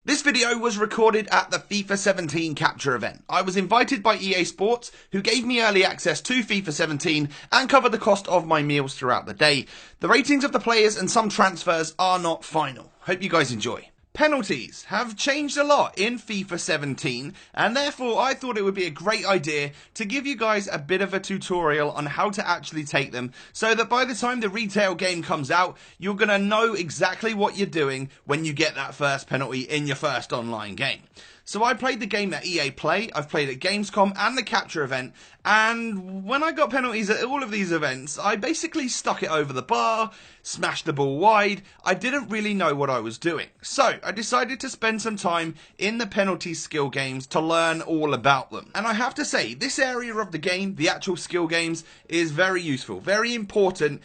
This video was recorded at the FIFA 17 capture event. I was invited by EA Sports, who gave me early access to FIFA 17 and covered the cost of my meals throughout the day. The ratings of the players and some transfers are not final. Hope you guys enjoy. Penalties have changed a lot in FIFA 17, and therefore I thought it would be a great idea to give you guys a bit of a tutorial on how to actually take them, so that by the time the retail game comes out, you're going to know exactly what you're doing when you get that first penalty in your first online game. So I played the game that EA play, I've played at Gamescom and the capture event, and when I got penalties at all of these events, I basically stuck it over the bar, smashed the ball wide. I didn't really know what I was doing. So I decided to spend some time in the penalty skill games to learn all about them. And I have to say, this area of the game, the actual skill games, is very useful, very important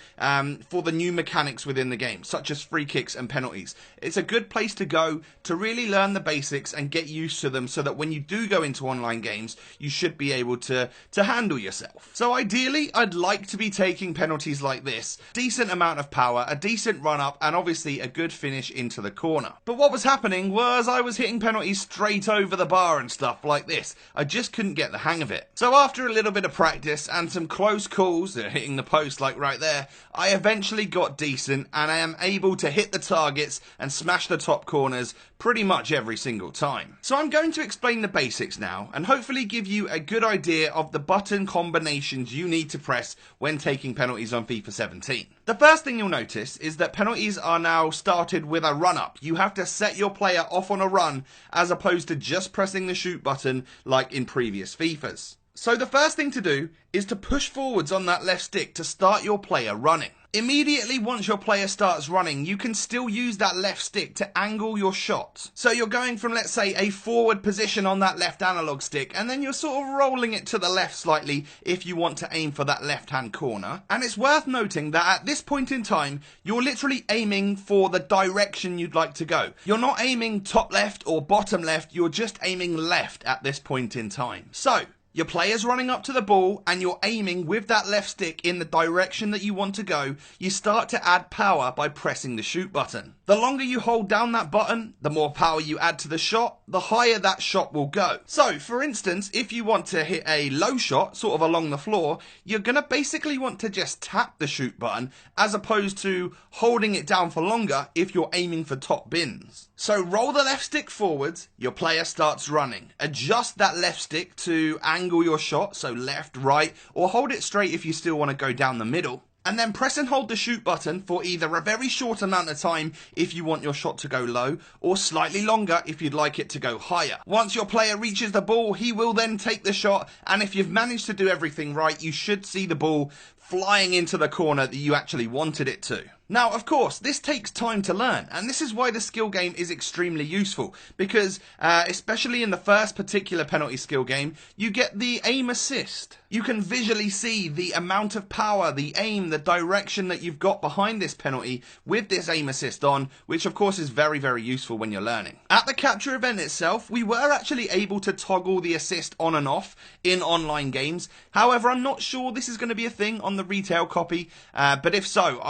for the new mechanics within the game, such as free kicks and penalties. It's a good place to go to really learn the basics and get used to them, so that when you do go into online games, you should be able to handle yourself. So ideally, I'd like to be taking penalties like this. Decent amount of power, a decent run up, and obviously a good finish into the corner. But what was happening was I was hitting penalties straight over the bar and stuff like this. I just couldn't get the hang of it. So after a little bit of practice and some close calls, hitting the post like right there, I eventually got decent and I am able to hit the targets and smash the top corners pretty much every single time. So I'm going to explain the basics now and hopefully give you a good idea of the button combinations you need to press when taking penalties on FIFA 17. The first thing you'll notice is that penalties are now started with a run up. You have to set your player off on a run as opposed to just pressing the shoot button like in previous FIFAs. So the first thing to do is to push forwards on that left stick to start your player running. Immediately once your player starts running, you can still use that left stick to angle your shot. So you're going from, let's say, a forward position on that left analog stick, and then you're sort of rolling it to the left slightly if you want to aim for that left-hand corner. And it's worth noting that at this point in time, you're literally aiming for the direction you'd like to go. You're not aiming top left or bottom left, you're just aiming left at this point in time. So your player's running up to the ball and you're aiming with that left stick in the direction that you want to go. You start to add power by pressing the shoot button. The longer you hold down that button, the more power you add to the shot, the higher that shot will go. So, for instance, if you want to hit a low shot, sort of along the floor, you're going to basically want to just tap the shoot button as opposed to holding it down for longer if you're aiming for top bins. So roll the left stick forwards, your player starts running. Adjust that left stick to angle your shot, so left, right, or hold it straight if you still want to go down the middle. And then press and hold the shoot button for either a very short amount of time if you want your shot to go low, or slightly longer if you'd like it to go higher. Once your player reaches the ball, he will then take the shot, and if you've managed to do everything right, you should see the ball flying into the corner that you actually wanted it to. Now, of course, this takes time to learn, and this is why the skill game is extremely useful, because especially in the first particular penalty skill game, you get the aim assist. You can visually see the amount of power, the aim, the direction that you've got behind this penalty with this aim assist on, which of course is very, very useful when you're learning. At the capture event itself, we were actually able to toggle the assist on and off in online games. However, I'm not sure this is going to be a thing on the retail copy, but if so,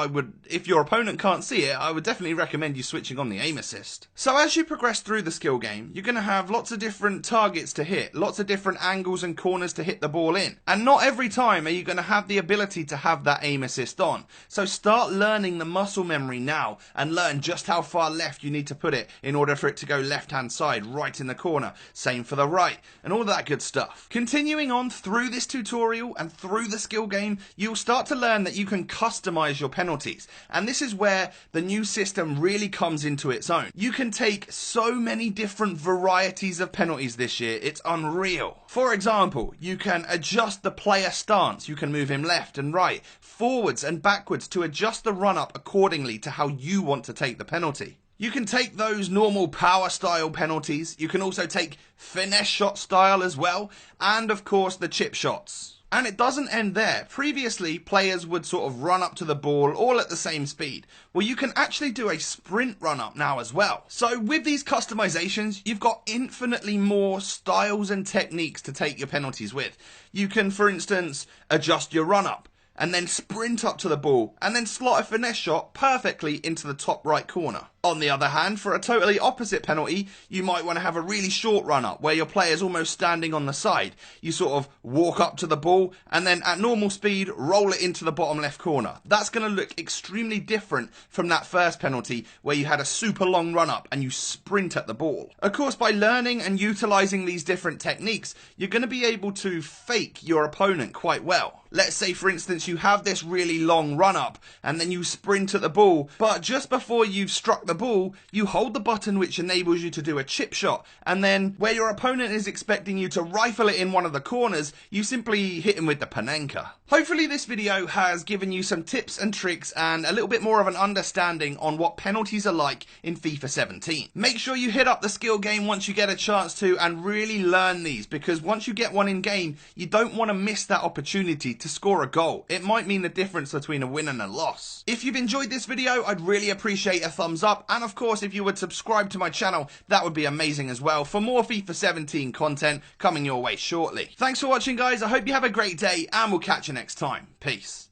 if your opponent can't see it, I would definitely recommend you switching on the aim assist. So as you progress through the skill game, you're going to have lots of different targets to hit, lots of different angles and corners to hit the ball in. And not every time are you going to have the ability to have that aim assist on. So start learning the muscle memory now and learn just how far left you need to put it in order for it to go left-hand side, right in the corner. Same for the right, and all that good stuff. Continuing on through this tutorial and through the skill game, you'll start to learn that you can customize your penalties. And this is where the new system really comes into its own. You can take so many different varieties of penalties this year, it's unreal. For example, you can adjust the player stance. You can move him left and right, forwards and backwards to adjust the run-up accordingly to how you want to take the penalty. You can take those normal power style penalties. You can also take finesse shot style as well, and of course the chip shots. And it doesn't end there. Previously, players would sort of run up to the ball all at the same speed. Well, you can actually do a sprint run up now as well. So with these customizations, you've got infinitely more styles and techniques to take your penalties with. You can, for instance, adjust your run up and then sprint up to the ball and then slot a finesse shot perfectly into the top right corner. On the other hand, for a totally opposite penalty, you might want to have a really short run up where your player's almost standing on the side. You sort of walk up to the ball and then at normal speed roll it into the bottom left corner. That's going to look extremely different from that first penalty where you had a super long run up and you sprint at the ball. Of course, by learning and utilising these different techniques, you're going to be able to fake your opponent quite well. Let's say, for instance, you have this really long run up and then you sprint at the ball, but just before you've struck the ball, you hold the button which enables you to do a chip shot, and then where your opponent is expecting you to rifle it in one of the corners, you simply hit him with the Panenka. Hopefully this video has given you some tips and tricks and a little bit more of an understanding on what penalties are like in FIFA 17. Make sure you hit up the skill game once you get a chance to and really learn these, because once you get one in game, you don't want to miss that opportunity to score a goal. It might mean the difference between a win and a loss. If you've enjoyed this video, I'd really appreciate a thumbs up, and of course if you would subscribe to my channel, that would be amazing as well for more FIFA 17 content coming your way shortly. Thanks for watching guys, I hope you have a great day and we'll catch you next time. Peace.